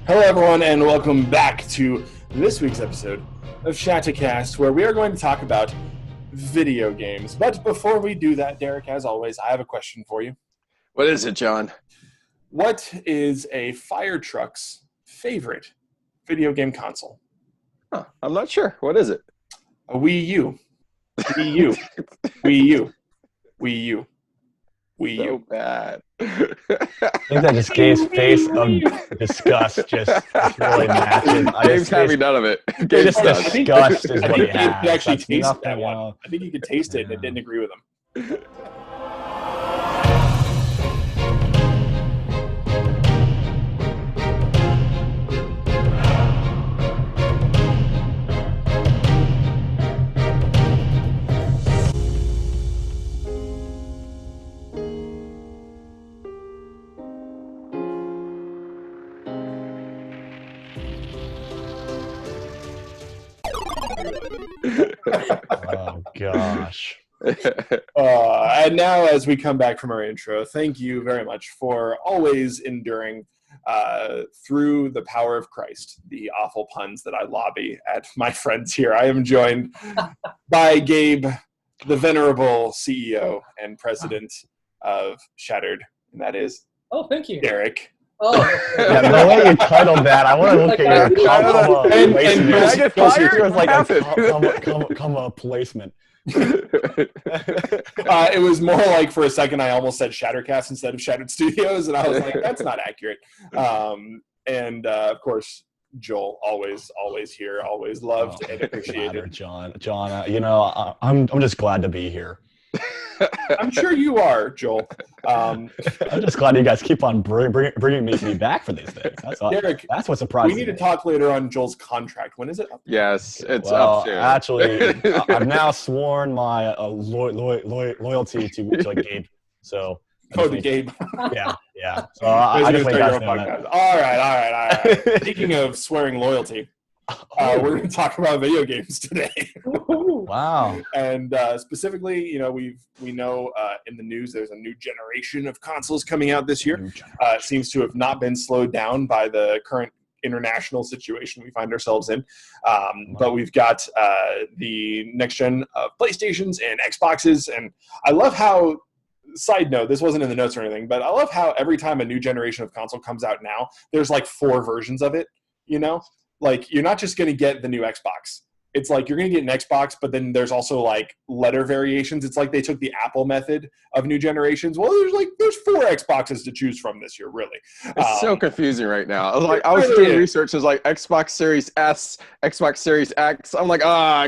Hello, everyone, and welcome back to this week's episode of ShatterCast, where we are going to talk about video games. But before we do that, Derek, as always, I have a question for you. What is it, John? What is a fire truck's favorite video game console? Huh, I'm not sure. What is it? A Wii U. Wii U. Wii U. Wii U. Wii So U. bad. I think that just Gabe's face of disgust just really matches. Gabe's having none of it. Just Gabe's done. disgust is I what think he he has. could actually That's taste nothing, that one. you know. I think he could taste it and it didn't agree with him. Oh gosh. And now, as we come back from our intro, thank you very much for always enduring through the power of Christ the awful puns that I lobby at my friends here. I am joined by Gabe, the venerable CEO and president of Shattered, and that is Thank you. Derek. Yeah, the way you titled that, I want to look at your comma And placement. did I get fired? It was like What a comma placement. It was more like for a second I almost said ShatterCast instead of Shattered Studios, and I was like, that's not accurate. Of course, Joel, always here, always loved and appreciated. John, I'm just glad to be here. I'm sure you are, Joel. I'm just glad you guys keep on bringing me back for these things. Derek, that's what surprised me. we need to talk later on Joel's contract. When is it up? Yes, it's Well, up soon. actually, I've now sworn my loyalty to Gabe. So To Gabe. yeah. So I just think that's podcast. All right. Speaking of swearing loyalty, we're going to talk about video games today. Wow. And specifically, we know in the news there's a new generation of consoles coming out this year. It seems to have not been slowed down by the current international situation we find ourselves in. But we've got the next gen of PlayStations and Xboxes. And I love how, side note, this wasn't in the notes or anything, but I love how every time a new generation of console comes out now, there's like 4 versions of it, Like, you're not just going to get the new Xbox. It's like you're going to get an Xbox, but then there's also like letter variations. It's like they took the Apple method of new generations. Well, there's 4 Xboxes to choose from this year, really. It's so confusing right now. I was doing research. It's like Xbox Series S, Xbox Series X. I'm like,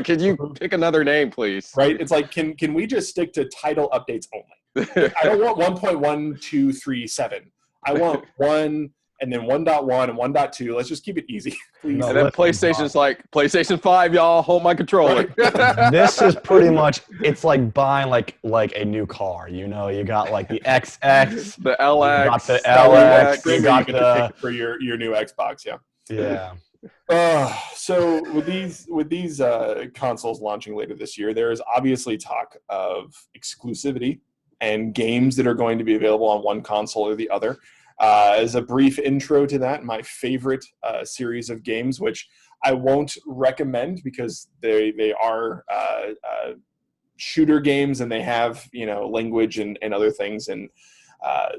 could you pick another name, please? Right? It's like, can we just stick to title updates only? I don't want 1.1237. I want 1 and then 1.1 and 1.2. Let's just keep it easy, please. And then PlayStation's like, PlayStation 5, y'all, hold my controller. Right. This is pretty much, it's like buying like a new car. You got like the XX, the LX, you got the LX, You you got get to the pick for your new Xbox, yeah. So with these consoles launching later this year, there is obviously talk of exclusivity and games that are going to be available on one console or the other. As a brief intro to that, my favorite series of games, which I won't recommend because they are shooter games and they have language and other things, and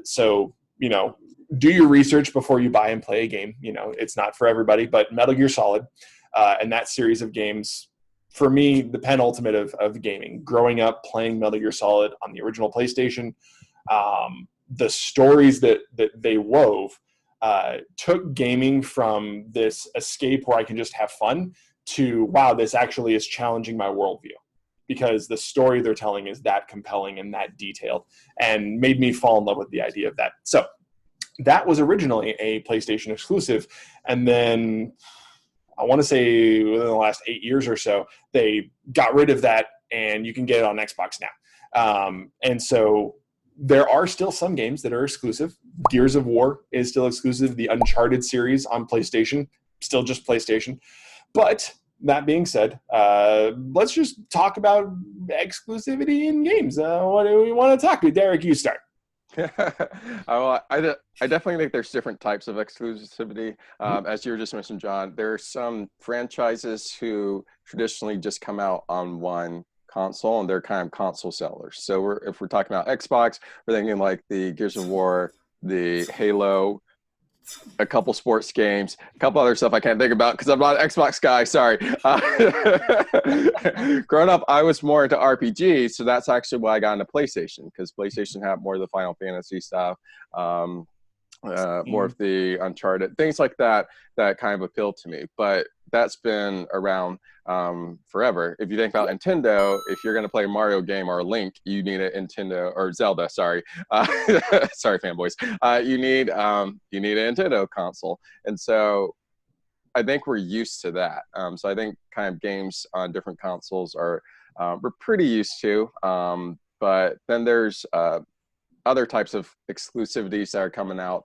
so do your research before you buy and play a game. It's not for everybody, but Metal Gear Solid and that series of games, for me, the penultimate of gaming. Growing up playing Metal Gear Solid on the original PlayStation. The stories that they wove took gaming from this escape where I can just have fun to, wow, this actually is challenging my worldview, because the story they're telling is that compelling and that detailed, and made me fall in love with the idea of that. So that was originally a PlayStation exclusive, and then I want to say within the last 8 years or so, they got rid of that, and you can get it on Xbox now. And so there are still some games that are exclusive. Gears of War is still exclusive. The Uncharted series on PlayStation, still just PlayStation. But that being said, let's just talk about exclusivity in games. What do we want to talk about? Derek, you start. I definitely think there's different types of exclusivity. As you were just mentioned, John, there are some franchises who traditionally just come out on one console, and they're kind of console sellers. So if we're talking about Xbox, we're thinking like the Gears of War, the Halo, a couple sports games, a couple other stuff I can't think about because I'm not an Xbox guy. Sorry. Growing up, I was more into RPGs, so that's actually why I got into PlayStation, because PlayStation had more of the Final Fantasy stuff, more of the Uncharted, things like that kind of appealed to me. But that's been around forever. If you think about Nintendo, if you're going to play a Mario game or a Link, you need a Nintendo, or Zelda, sorry. Sorry, fanboys. You need a Nintendo console. And so I think we're used to that. So I think kind of games on different consoles we're pretty used to. But then there's other types of exclusivities that are coming out,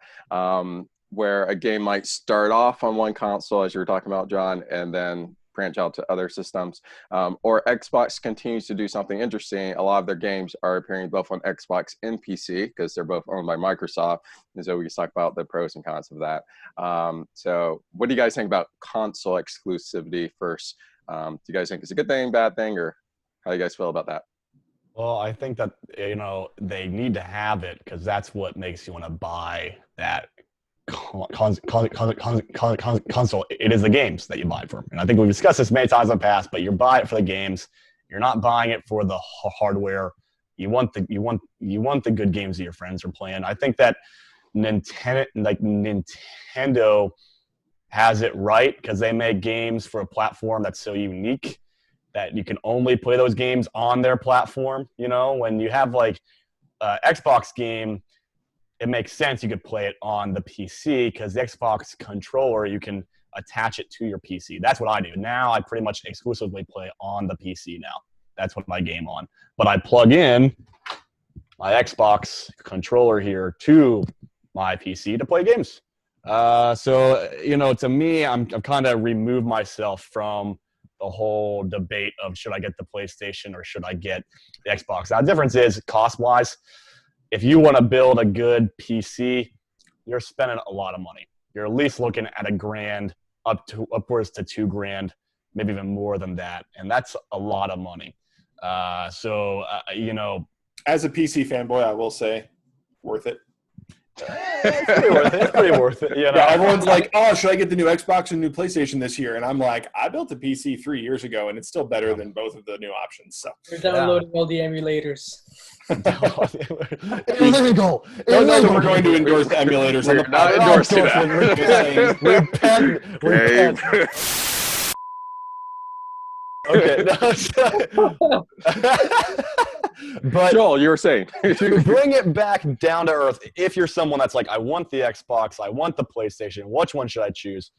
where a game might start off on one console, as you were talking about, John, and then branch out to other systems. Or Xbox continues to do something interesting. A lot of their games are appearing both on Xbox and PC, because they're both owned by Microsoft. And so we can talk about the pros and cons of that. So what do you guys think about console exclusivity first? Do you guys think it's a good thing, bad thing, or how do you guys feel about that? Well, I think that, they need to have it because that's what makes you want to buy that console. It is the games that you buy for. And I think we've discussed this many times in the past, but you're buying it for the games. You're not buying it for the hardware. You want the good games that your friends are playing. I think that Nintendo has it right because they make games for a platform that's so unique that you can only play those games on their platform. When you have like Xbox game, it makes sense you could play it on the PC because the Xbox controller, you can attach it to your PC. That's what I do. Now I pretty much exclusively play on the PC now. That's what my game on. But I plug in my Xbox controller here to my PC to play games. So, to me, I've kind of removed myself from the whole debate of should I get the PlayStation or should I get the Xbox. Now, the difference is cost-wise. If you want to build a good PC, you're spending a lot of money. You're at least looking at $1,000 upwards to $2,000, maybe even more than that, and that's a lot of money. As a PC fanboy, I will say, worth it. It's pretty worth it. Yeah, everyone's like, "Oh, should I get the new Xbox and new PlayStation this year?" And I'm like, "I built a PC 3 years ago, and it's still better than both of the new options." So you're downloading all the emulators. Illegal. No, we're going to endorse the emulators. We're not endorsing that. Repent. Okay. But Joel, you were saying. To bring it back down to earth, if you're someone that's like, I want the Xbox, I want the PlayStation, which one should I choose?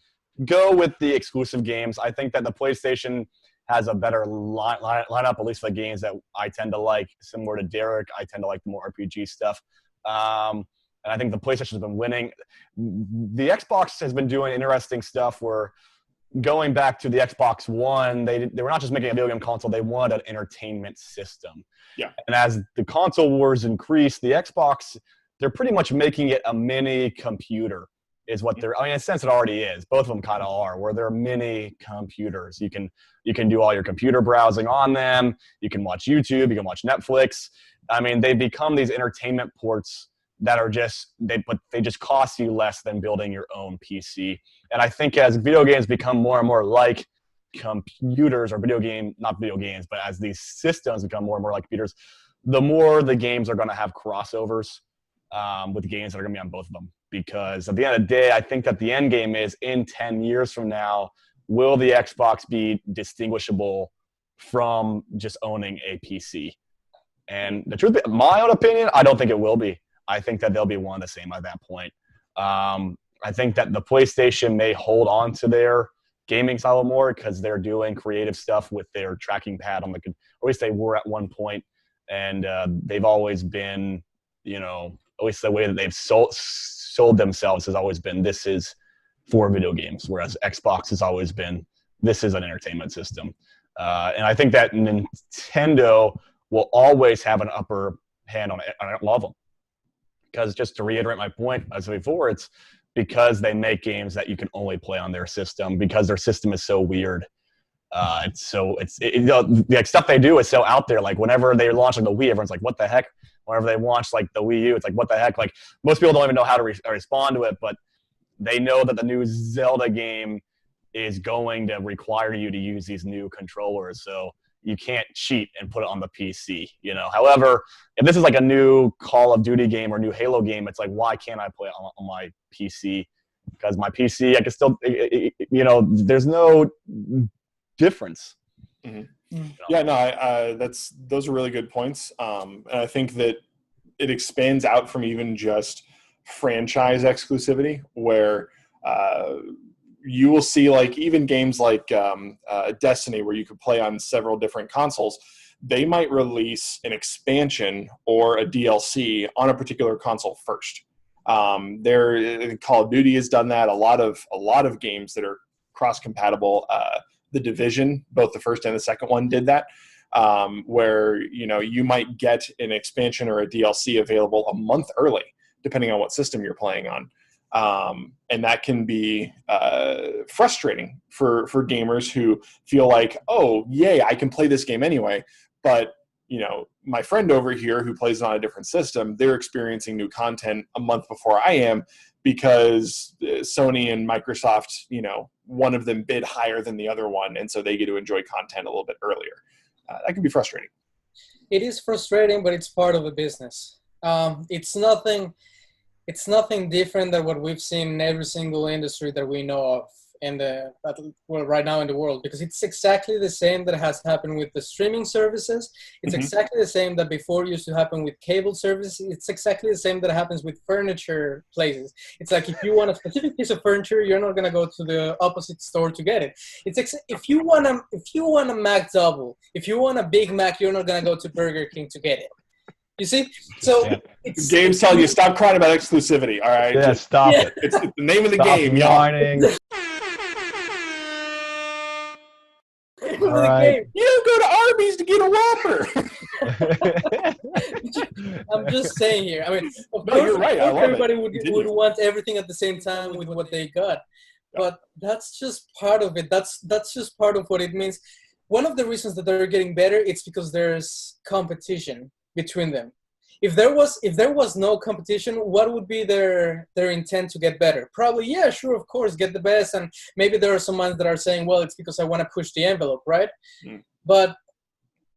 Go with the exclusive games. I think that the PlayStation has a better lineup, at least for the games that I tend to like. Similar to Derek, I tend to like the more RPG stuff. And I think the PlayStation has been winning. The Xbox has been doing interesting stuff where, going back to the Xbox One, they were not just making a video game console, they wanted an entertainment system. Yeah. And as the console wars increase, the Xbox, they're pretty much making it a mini computer is what they're, in a sense it already is. Both of them kind of are, where they're mini computers. You can do all your computer browsing on them. You can watch YouTube, you can watch Netflix. They become these entertainment ports that are they just cost you less than building your own PC. And I think as video games become more and more like computers, or not video games, but as these systems become more and more like computers, the more the games are going to have crossovers with games that are going to be on both of them. Because at the end of the day, I think that the end game is, in 10 years from now, will the Xbox be distinguishable from just owning a PC? And the truth, my own opinion, I don't think it will be. I think that they'll be one and the same at that point. I think that the PlayStation may hold on to their gaming style more because they're doing creative stuff with their tracking pad on or at least they were at one point, and they've always been, at least the way that they've sold themselves has always been, this is for video games, whereas Xbox has always been, this is an entertainment system. And I think that Nintendo will always have an upper hand on all of them. because just to reiterate my point as before, it's because they make games that you can only play on their system because their system is so weird. The stuff they do is so out there. Like whenever they launch like the Wii, everyone's like, "What the heck?" Whenever they launch like the Wii U, it's like, "What the heck?" Like most people don't even know how to respond to it, but they know that the new Zelda game is going to require you to use these new controllers, so you can't cheat and put it on the PC. However, if this is like a new Call of Duty game or new Halo game, it's like, why can't I play it on my PC? Because my PC, I can still, there's no difference. Mm-hmm. Yeah, no, those are really good points, and I think that it expands out from even just franchise exclusivity, where you will see like even games like Destiny, where you could play on several different consoles. They might release an expansion or a DLC on a particular console first. Call of Duty has done that. A lot of games that are cross-compatible. The Division, both the first and the second one, did that, where you might get an expansion or a DLC available a month early, depending on what system you're playing on, and that can be frustrating for gamers who feel like, oh, yay, I can play this game anyway, but my friend over here who plays on a different system, they're experiencing new content a month before I am because Sony and Microsoft, one of them bid higher than the other one, and so they get to enjoy content a little bit earlier. That can be frustrating. It is frustrating, but it's part of the business. It's nothing different than what we've seen in every single industry that we know of right now in the world, because it's exactly the same that has happened with the streaming services. It's exactly the same that before used to happen with cable services. It's exactly the same that happens with furniture places. It's like if you want a specific piece of furniture, you're not going to go to the opposite store to get it. If you want a Mac double, if you want a Big Mac, you're not going to go to Burger King to get it. You see? So Game's telling you, stop crying about exclusivity, all right? Yeah, stop it. It's the name of the Stop game, whining. All right. You don't go to Arby's to get a Whopper. I'm just saying here. I mean, of No, you're right. I love everybody it. would want everything at the same time with what they got. Yeah. But that's just part of it. That's just part of what it means. One of the reasons that they're getting better, it's because there's competition between them. If there was no competition, what would be their intent to get better? Probably, yeah, sure, of course, get the best. And maybe there are some ones that are saying, well, it's because I want to push the envelope, right? But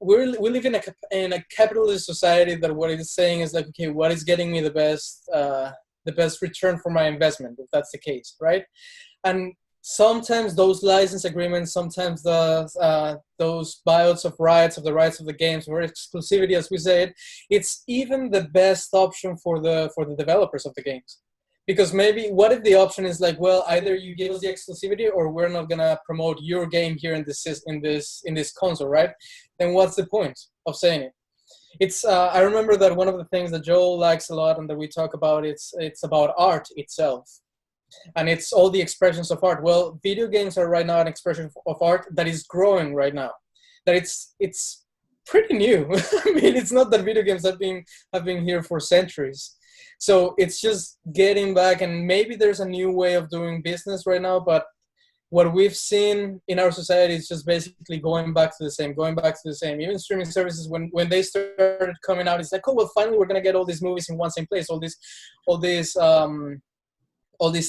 we live in a capitalist society that what it is saying is like, okay, what is getting me the best return for my investment, if that's the case, right? And sometimes those license agreements, sometimes those buyouts of the rights of the games, or exclusivity, as we say it, it's even the best option for the developers of the games. Because maybe, what if the option is like, well, either you give us the exclusivity, or we're not gonna promote your game here in this console, right? Then what's the point of saying it? It's I remember that one of the things that Joel likes a lot and that we talk about, it's about art itself. And it's all the expressions of art. Well, video games are right now an expression of art that is growing right now. That it's pretty new. I mean, it's not that video games have been here for centuries. So it's just getting back, and maybe there's a new way of doing business right now, but what we've seen in our society is just basically going back to the same. Even streaming services, when they started coming out, it's like, oh, well, finally we're going to get all these movies in one same place, all these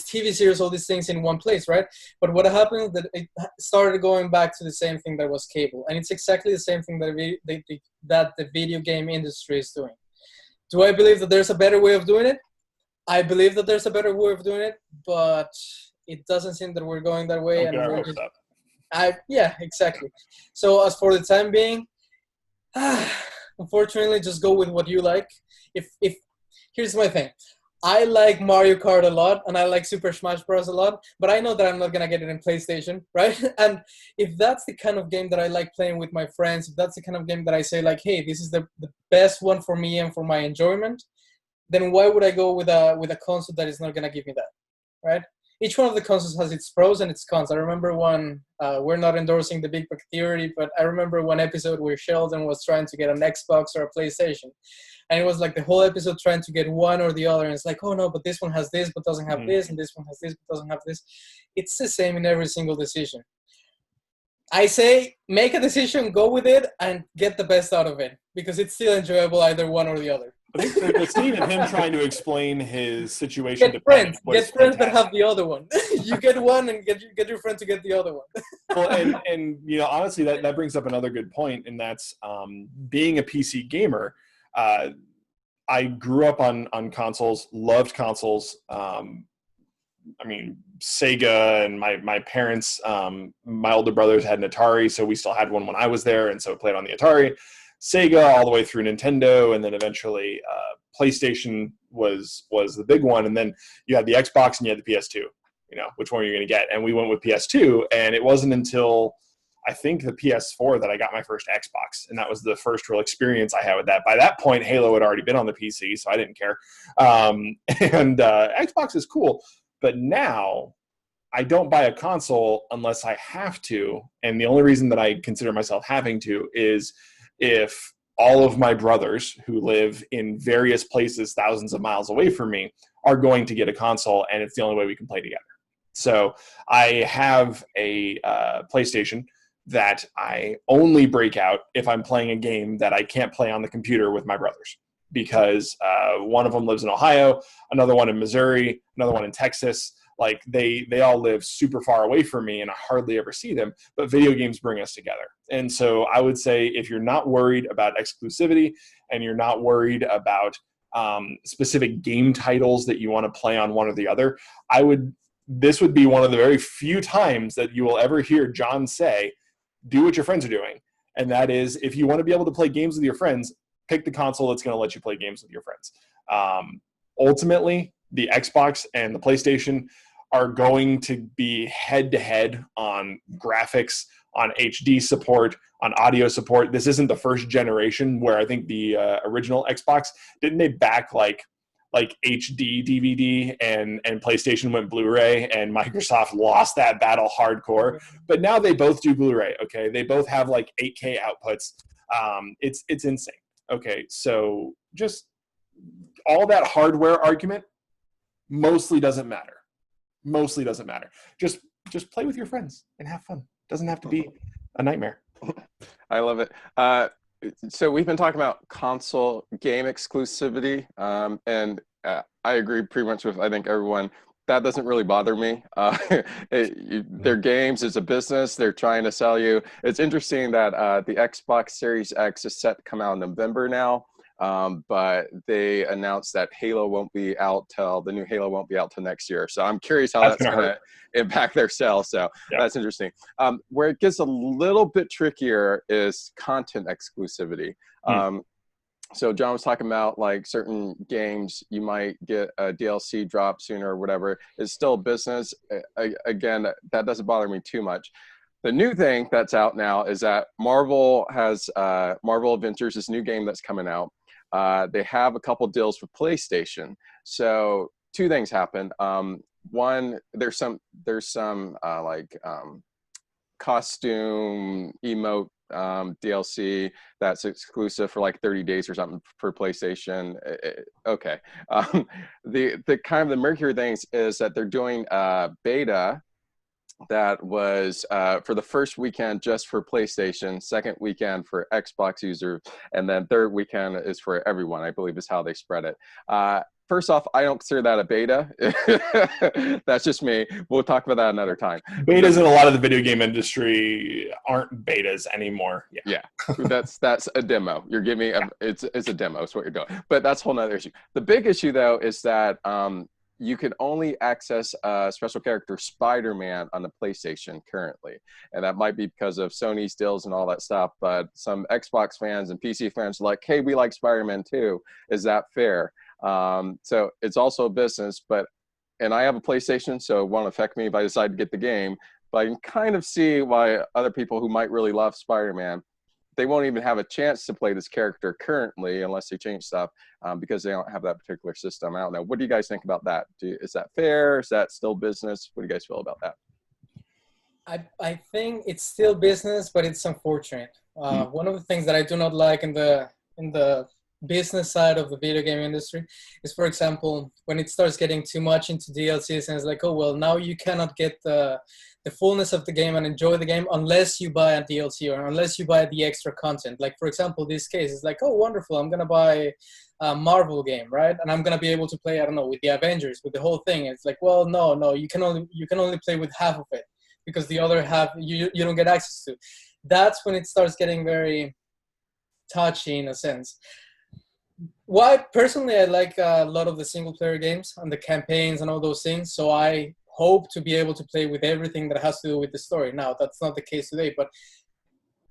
TV series, all these things in one place, right? But what happened is that it started going back to the same thing that was cable. And it's exactly the same thing that the video game industry is doing. Do I believe that there's a better way of doing it? I believe that there's a better way of doing it, but it doesn't seem that we're going that way. Yeah, exactly. So as for the time being, unfortunately, just go with what you like. If here's my thing. I like Mario Kart a lot, and I like Super Smash Bros. A lot, but I know that I'm not going to get it in PlayStation, right? And if that's the kind of game that I like playing with my friends, if that's the kind of game that I say, like, hey, this is the best one for me and for my enjoyment, then why would I go with a console that is not going to give me that, right? each one of the consoles has its pros and its cons. I remember one, we're not endorsing the Big Bang Theory, but I remember one episode where Sheldon was trying to get an Xbox or a PlayStation. And it was like the whole episode trying to get one or the other. And it's like, oh no, but this one has this, but doesn't have this, and this one has this, but doesn't have this. It's the same in every single decision. I say, make a decision, go with it, and get the best out of it, because it's still enjoyable either one or the other. I think the scene of him trying to explain his situation Get friends was that have the other one. You get one and get your friend to get the other one. Well, and you know, honestly, that brings up another good point, and that's being a PC gamer. I grew up on consoles, loved consoles. I mean, Sega, and my parents, my older brothers had an Atari, so we still had one when I was there, and so I played on the Atari. Sega all the way through Nintendo, and then eventually PlayStation was the big one, and then you had the Xbox and you had the PS2. You know, which one are you going to get? And we went with PS2, and it wasn't until I think the PS4 that I got my first Xbox, and that was the first real experience I had with that. By that point, Halo had already been on the PC, so I didn't care. Xbox is cool, but now I don't buy a console unless I have to, and the only reason that I consider myself having to is if all of my brothers who live in various places thousands of miles away from me are going to get a console, and it's the only way we can play together. So I have a PlayStation that I only break out if I'm playing a game that I can't play on the computer with my brothers, because one of them lives in Ohio, another one in Missouri, another one in Texas. Like they all live super far away from me, and I hardly ever see them, but video games bring us together. And so I would say, if you're not worried about exclusivity and you're not worried about specific game titles that you want to play on one or the other, this would be one of the very few times that you will ever hear John say, do what your friends are doing. And that is, if you want to be able to play games with your friends, pick the console that's going to let you play games with your friends. Ultimately, the Xbox and the PlayStation are going to be head-to-head on graphics, on HD support, on audio support. This isn't the first generation where I think the original Xbox, didn't they back like HD DVD and PlayStation went Blu-ray, and Microsoft lost that battle hardcore. But now they both do Blu-ray, okay? They both have like 8K outputs. It's insane. Okay, so just all that hardware argument mostly doesn't matter. Mostly doesn't matter. Just play with your friends and have fun. Doesn't have to be a nightmare. I love it. So we've been talking about console game exclusivity, and I agree pretty much with, I think, everyone. That doesn't really bother me. Their games is a business. They're trying to sell you. It's interesting that the Xbox Series X is set to come out in November now. But they announced that the new Halo won't be out till next year. So I'm curious how that's going to impact their sales. So that's interesting. Where it gets a little bit trickier is content exclusivity. So John was talking about like certain games, you might get a DLC drop sooner or whatever. It's still business. Again, that doesn't bother me too much. The new thing that's out now is that Marvel has Marvel Adventures, this new game that's coming out. They have a couple deals for PlayStation. So two things happen. One, there's some costume emote DLC that's exclusive for like 30 days or something for PlayStation. Okay. The kind of the murkier things is that they're doing beta that was for the first weekend just for PlayStation, second weekend for Xbox users, and then third weekend is for everyone, I believe is how they spread it. First off, I don't consider that a beta. That's just me. We'll talk about that another time. Betas in a lot of the video game industry aren't betas anymore. Yeah. That's a demo. You're giving me it's a demo. It's what you're doing. But that's a whole nother issue. The big issue though is that you can only access special character Spider-Man on the PlayStation currently. And that might be because of Sony's deals and all that stuff, but some Xbox fans and PC fans are like, hey, we like Spider-Man too. Is that fair? So it's also a business, and I have a PlayStation, so it won't affect me if I decide to get the game, but I can kind of see why other people who might really love Spider-Man, they won't even have a chance to play this character currently unless they change stuff because they don't have that particular system. I don't know. What do you guys think about that? Is that fair? Is that still business? What do you guys feel about that? I think it's still business, but it's unfortunate. One of the things that I do not like in the business side of the video game industry is, for example, when it starts getting too much into DLCs and it's like, oh, well, now you cannot get the fullness of the game and enjoy the game unless you buy a DLC or unless you buy the extra content. Like, for example, this case is like, oh, wonderful, I'm going to buy a Marvel game, right? And I'm going to be able to play, I don't know, with the Avengers, with the whole thing. It's like, well, no, you can only play with half of it because the other half you don't get access to. That's when it starts getting very touchy in a sense. Why personally I like a lot of the single player games and the campaigns and all those things, so I hope to be able to play with everything that has to do with the story. Now, that's not the case today, but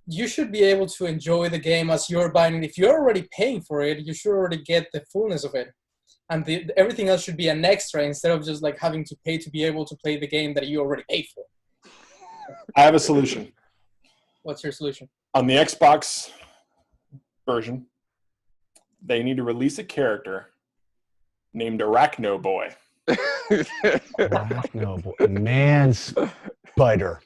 you should be able to enjoy the game as you're buying it. If you're already paying for it, you should already get the fullness of it. And everything else should be an extra instead of just like having to pay to be able to play the game that you already paid for. I have a solution. What's your solution? On the Xbox version, they need to release a character named Arachno Boy. Arachno Boy. Man spider.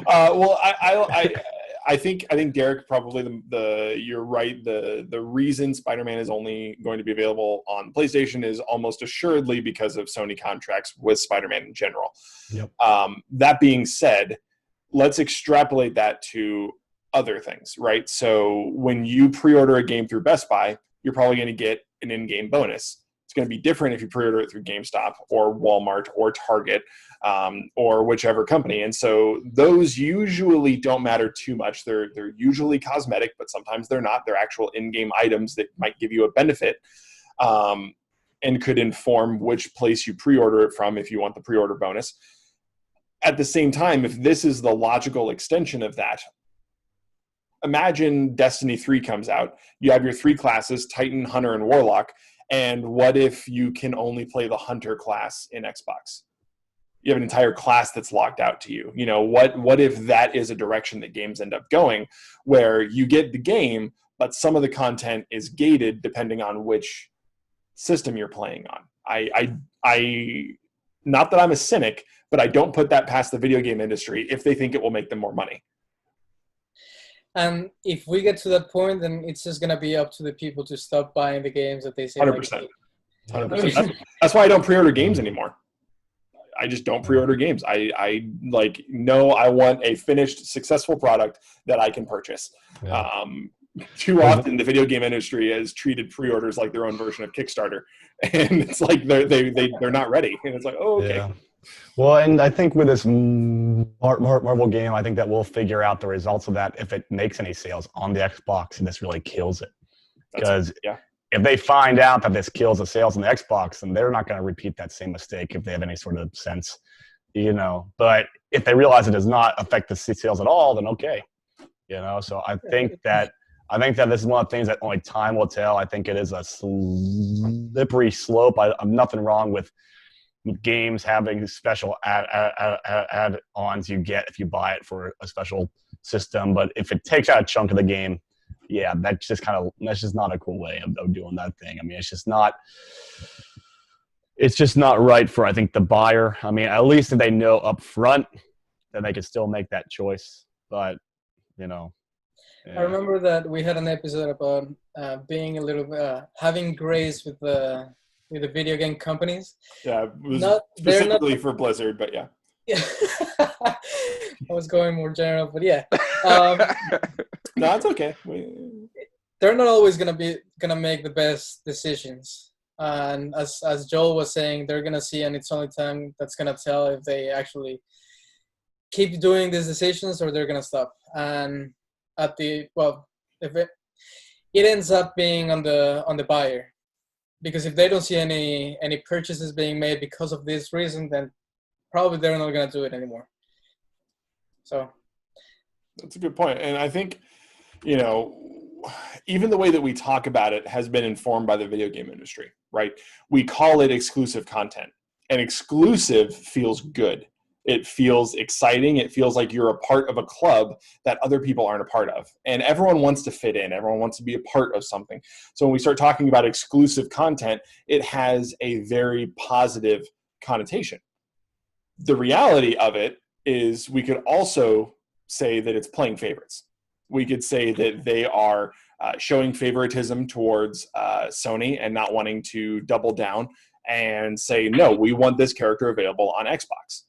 Well, I think Derek, probably you're right. The reason Spider-Man is only going to be available on PlayStation is almost assuredly because of Sony contracts with Spider-Man in general. Yep. That being said, let's extrapolate that to other things, right? So when you pre-order a game through Best Buy, you're probably going to get an in-game bonus. It's going to be different if you pre-order it through GameStop or Walmart or Target or whichever company. And so those usually don't matter too much. They're usually cosmetic, but sometimes they're not. They're actual in-game items that might give you a benefit and could inform which place you pre-order it from if you want the pre-order bonus. At the same time, if this is the logical extension of that, imagine Destiny 3 comes out. You have your 3 classes, Titan, Hunter, and Warlock. And what if you can only play the Hunter class in Xbox? You have an entire class that's locked out to you. You know, what if that is a direction that games end up going, where you get the game, but some of the content is gated depending on which system you're playing on? I not that I'm a cynic, but I don't put that past the video game industry if they think it will make them more money. And if we get to that point, then it's just going to be up to the people to stop buying the games that they say. 100%. 100%. That's why I don't pre-order games anymore. I just don't pre-order games. I want a finished, successful product that I can purchase. Yeah. Too often, the video game industry has treated pre-orders like their own version of Kickstarter, and it's like they're not ready. And it's like, oh, okay. Yeah. Well, and I think with this Marvel game, I think that we'll figure out the results of that if it makes any sales on the Xbox and this really kills it. Because if they find out that this kills the sales on the Xbox, then they're not going to repeat that same mistake if they have any sort of sense, you know. But if they realize it does not affect the sales at all, then okay, you know. So I think that this is one of the things that only time will tell. I think it is a slippery slope. I'm nothing wrong with games having special add-ons you get if you buy it for a special system, but if it takes out a chunk of the game, yeah, that's just not a cool way of doing that thing. I mean, it's just not right for, I think, the buyer. I mean, at least if they know up front, then they can still make that choice. But you know, I remember that we had an episode about being a little having grace with the video game companies. Yeah, it was specifically for Blizzard, but yeah. Yeah. I was going more general, but yeah. No, it's okay. They're not always gonna make the best decisions, and as Joel was saying, they're gonna see, and it's only time that's gonna tell if they actually keep doing these decisions or they're gonna stop. And if it ends up being on the buyer. Because if they don't see any purchases being made because of this reason, then probably they're not going to do it anymore. So that's a good point. And I think, you know, even the way that we talk about it has been informed by the video game industry, right? We call it exclusive content, and exclusive feels good. It feels exciting. It feels like you're a part of a club that other people aren't a part of. And everyone wants to fit in. Everyone wants to be a part of something. So when we start talking about exclusive content, it has a very positive connotation. The reality of it is we could also say that it's playing favorites. We could say that they are showing favoritism towards Sony and not wanting to double down and say, no, we want this character available on Xbox,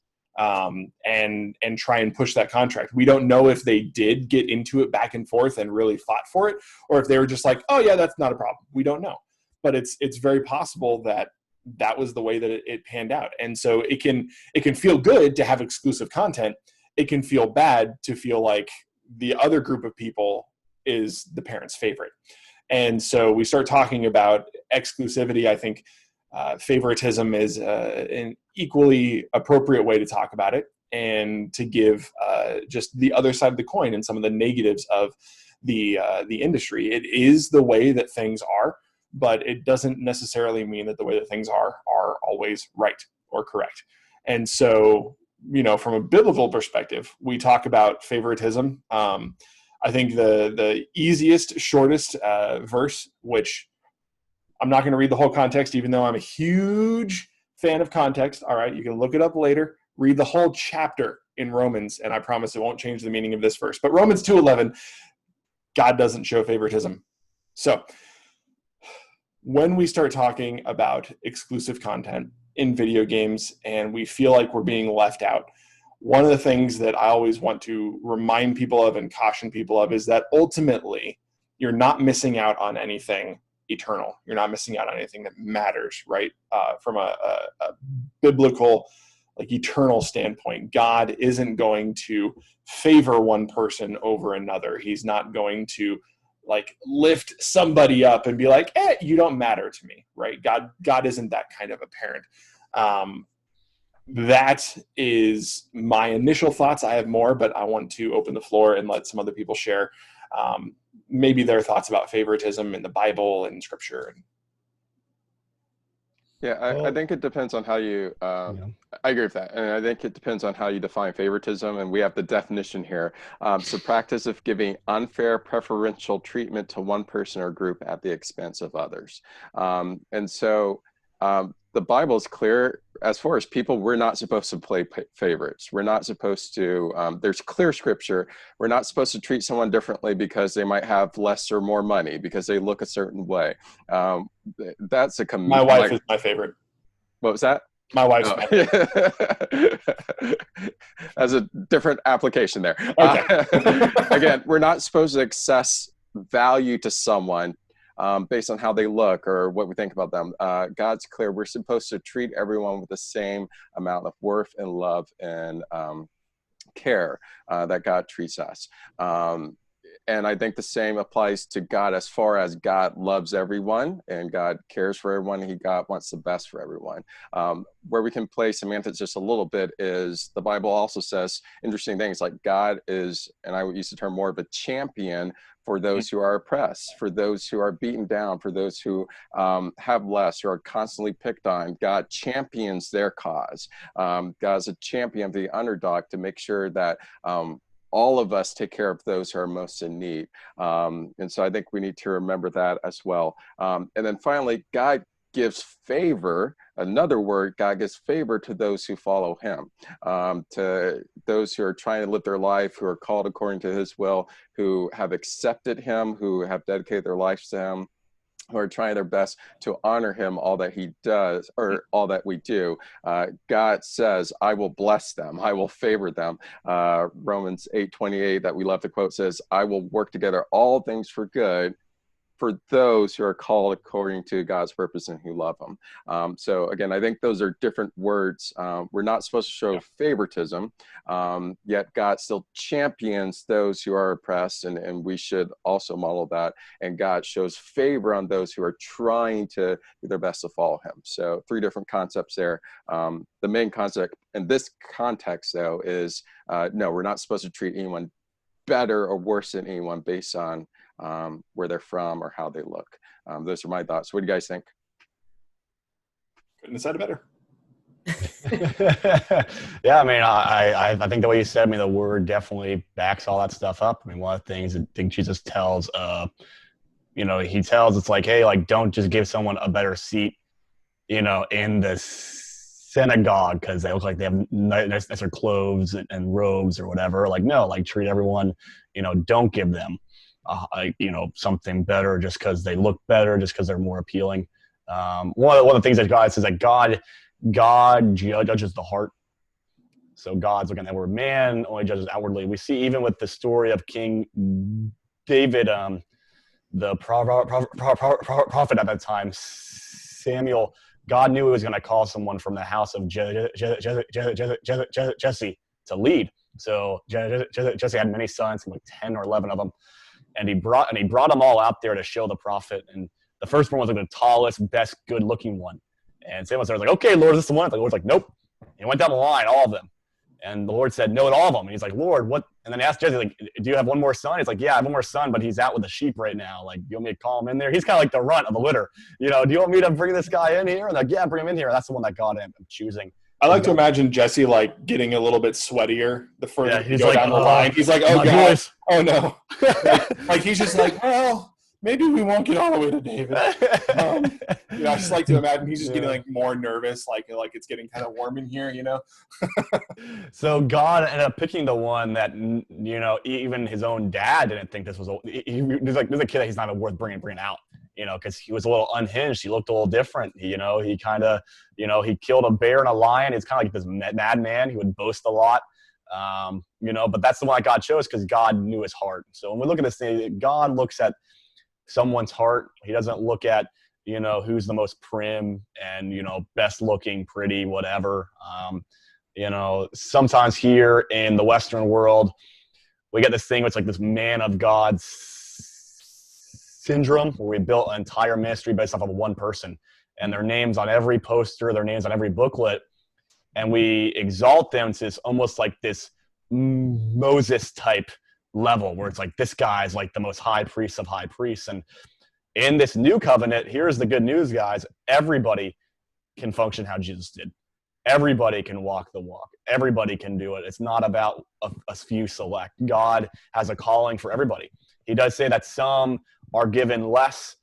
and try and push that contract. We don't know if they did get into it back and forth and really fought for it, or if they were just like, oh yeah, that's not a problem. We don't know. But it's very possible that that was the way that it panned out. And so it can feel good to have exclusive content. It can feel bad to feel like the other group of people is the parent's favorite. And so we start talking about exclusivity. I think favoritism is an equally appropriate way to talk about it, and to give just the other side of the coin and some of the negatives of the industry. It is the way that things are, but it doesn't necessarily mean that the way that things are always right or correct. And so, from a biblical perspective, we talk about favoritism. I think the easiest, shortest verse, which I'm not going to read the whole context, even though I'm a huge fan of context. All right, you can look it up later. Read the whole chapter in Romans, and I promise it won't change the meaning of this verse. But Romans 2:11, God doesn't show favoritism. So when we start talking about exclusive content in video games and we feel like we're being left out, one of the things that I always want to remind people of and caution people of is that ultimately you're not missing out on anything eternal. You're not missing out on anything that matters, right? From a biblical, eternal standpoint, God isn't going to favor one person over another. He's not going to lift somebody up and be like, you don't matter to me, right? God isn't that kind of a parent. That is my initial thoughts. I have more, but I want to open the floor and let some other people share maybe their thoughts about favoritism in the Bible and Scripture. Yeah, I think it depends on how you, I agree with that. And I think it depends on how you define favoritism. And we have the definition here. So practice of giving unfair preferential treatment to one person or group at the expense of others. And so the Bible is clear as far as people, we're not supposed to play favorites. We're not supposed to, there's clear scripture. We're not supposed to treat someone differently because they might have less or more money, because they look a certain way. That's a my wife is my favorite. What was that? My wife's my That's a different application there. Okay. Again, we're not supposed to assess value to someone based on how they look or what we think about them. God's clear. We're supposed to treat everyone with the same amount of worth and love and care that God treats us. And I think the same applies to God, as far as God loves everyone and God cares for everyone. God wants the best for everyone. Where we can play semantics just a little bit is the Bible also says interesting things like God is, and I would use the term, more of a champion for those who are oppressed, for those who are beaten down, for those who have less, who are constantly picked on. God champions their cause. God's a champion of the underdog to make sure that all of us take care of those who are most in need. And so I think we need to remember that as well. And then finally, God gives favor, another word, God gives favor to those who follow him, to those who are trying to live their life, who are called according to his will, who have accepted him, who have dedicated their lives to him, who are trying their best to honor him, all that he does, or all that we do. God says, I will bless them. I will favor them. Romans 8:28 that we love to quote says, I will work together all things for good for those who are called according to God's purpose and who love him. So again, I think those are different words. We're not supposed to show favoritism, yet God still champions those who are oppressed, and we should also model that. And God shows favor on those who are trying to do their best to follow him. So 3 different concepts there. The main concept in this context, though, is no, we're not supposed to treat anyone better or worse than anyone based on where they're from or how they look. Those are my thoughts. What do you guys think? Couldn't have said it better. Yeah, I mean, I think the way you said, I mean, the word definitely backs all that stuff up. I mean, one of the things I think Jesus tells, he tells it's like, hey, like, don't just give someone a better seat, in the synagogue because they look like they have nicer clothes and robes or whatever. Like, no, like, treat everyone, don't give them, something better just because they look better, just because they're more appealing. One of the things that God says that God judges the heart. So God's looking at where man only judges outwardly. We see even with the story of King David, the prophet at that time, Samuel, God knew he was going to call someone from the house of Jesse to lead. So Jesse had many sons, like 10 or 11 of them, and he brought them all out there to show the prophet. And the first one was like the tallest, best, good-looking one. And Samuel was like, "Okay, Lord, is this the one?" The Lord's like, "Nope." He went down the line, all of them. And the Lord said, "No, to all of them." And he's like, "Lord, what?" And then he asked Jesse, like, "Do you have one more son?" He's like, "Yeah, I have one more son, but he's out with the sheep right now. Like, you want me to call him in there?" He's kind of like the runt of the litter. Do you want me to bring this guy in here? And like, yeah, bring him in here. And that's the one that God ended up choosing. I like to imagine Jesse like getting a little bit sweatier the further you go like, down the line. He's like, "Oh God, voice. Oh no!" like he's just like, "Well, maybe we won't get all the way to David." I just like to imagine he's just getting like more nervous, like it's getting kind of warm in here, So God ended up picking the one that even his own dad didn't think this was. There's a kid that he's not worth bringing out. Because he was a little unhinged. He looked a little different. He kind of, he killed a bear and a lion. He's kind of like this madman. He would boast a lot. But that's the one that God chose because God knew his heart. So when we look at this thing, God looks at someone's heart. He doesn't look at, who's the most prim and, best looking, pretty, whatever. Sometimes here in the Western world, we get this thing where it's like this man of God syndrome where we built an entire ministry based off of one person and their names on every poster, their names on every booklet. And we exalt them to this almost like this Moses type level where it's like this guy's like the most high priest of high priests. And in this new covenant, here's the good news, guys. Everybody can function how Jesus did. Everybody can walk the walk. Everybody can do it. It's not about a few select. God has a calling for everybody. He does say that some are given less.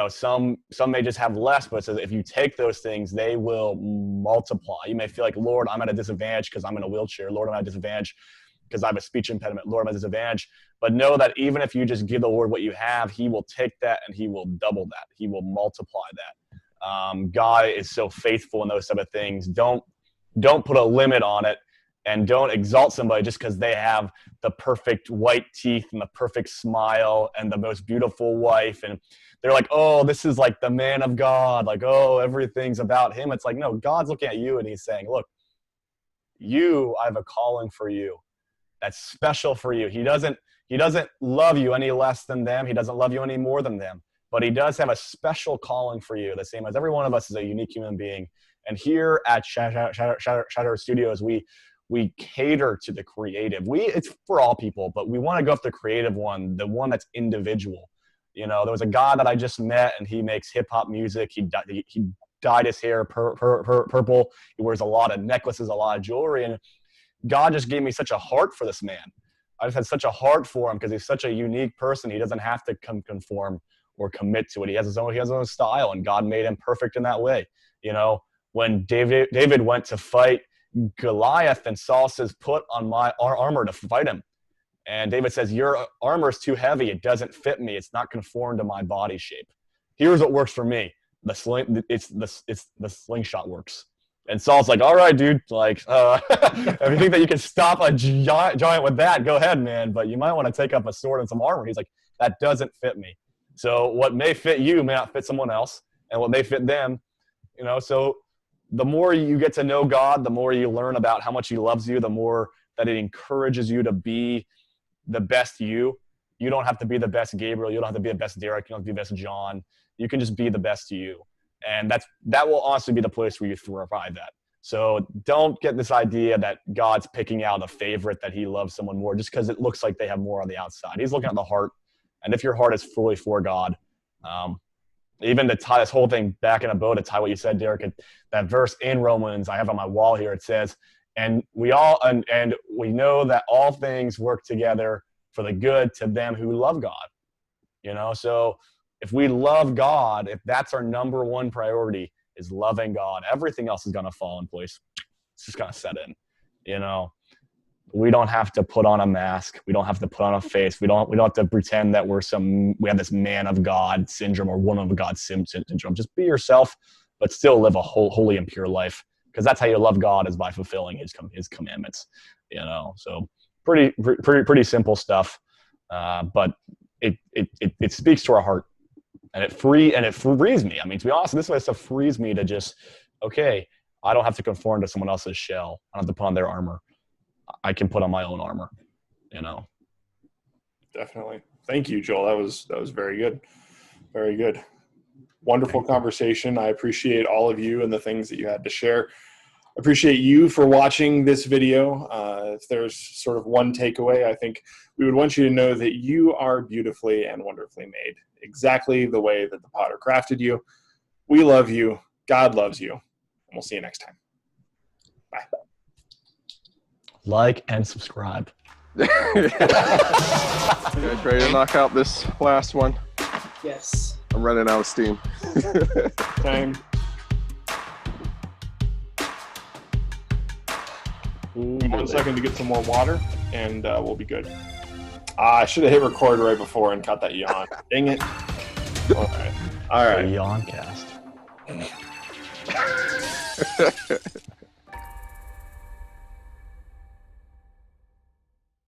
Some may just have less, but it says if you take those things, they will multiply. You may feel like, Lord, I'm at a disadvantage because I'm in a wheelchair. Lord, I'm at a disadvantage because I have a speech impediment. Lord, I'm at a disadvantage. But know that even if you just give the Lord what you have, he will take that and he will double that. He will multiply that. God is so faithful in those type of things. Don't put a limit on it. And don't exalt somebody just because they have the perfect white teeth and the perfect smile and the most beautiful wife. And they're like, oh, this is like the man of God. Like, oh, everything's about him. It's like, no, God's looking at you and he's saying, look, I have a calling for you. That's special for you. He doesn't love you any less than them. He doesn't love you any more than them. But he does have a special calling for you. The same as every one of us is a unique human being. And here at Shatter Studios, we cater to the creative. It's for all people, but we want to go after the creative one, the one that's individual. There was a guy that I just met, and he makes hip hop music. He dyed his hair purple. He wears a lot of necklaces, a lot of jewelry, and God just gave me such a heart for this man. I just had such a heart for him because he's such a unique person. He doesn't have to conform or commit to it. He has his own style, and God made him perfect in that way. When David went to fight Goliath, and Saul says, "Put on my armor to fight him." And David says, "Your armor is too heavy. It doesn't fit me. It's not conformed to my body shape. Here's what works for me. It's the slingshot works." And Saul's like, "All right, dude. Like, if you think that you can stop a giant with that, go ahead, man. But you might want to take up a sword and some armor." He's like, "That doesn't fit me. So what may fit you may not fit someone else, and what may fit them, So the more you get to know God, the more you learn about how much he loves you, the more that it encourages you to be the best you. You don't have to be the best Gabriel. You don't have to be the best Derek. You don't have to be the best John. You can just be the best you. And that will honestly be the place where you thrive at. So don't get this idea that God's picking out a favorite, that he loves someone more just because it looks like they have more on the outside. He's looking at the heart. And if your heart is fully for God, even to tie this whole thing back in a bow, to tie what you said, Derek, that verse in Romans I have on my wall here, it says, and we know that all things work together for the good to them who love God. You know, so if we love God, if that's our number one priority, is loving God, everything else is going to fall in place. It's just going to set in. You know, we don't have to put on a mask. We don't have to put on a face. We don't have to pretend that we have this man of God syndrome or woman of God syndrome. Just be yourself, but still live a holy and pure life, because that's how you love God, is by fulfilling his commandments. You know, so pretty simple stuff, but it speaks to our heart, and it frees me. I mean, to be honest, this way stuff frees me to just, okay, I don't have to conform to someone else's shell. I don't have to put on their armor. I can put on my own armor, you know. Definitely. Thank you, Joel. That was very good. Very good. Wonderful conversation. I appreciate all of you and the things that you had to share. Appreciate you for watching this video. If there's sort of one takeaway, I think we would want you to know that you are beautifully and wonderfully made, exactly the way that the Potter crafted you. We love you. God loves you. And we'll see you next time. Bye. Like and subscribe. You guys ready to knock out this last one? Yes. I'm running out of steam. Time. 1 second to get some more water, and we'll be good. I should have hit record right before and cut that yawn. Dang it. All right. Yawn cast.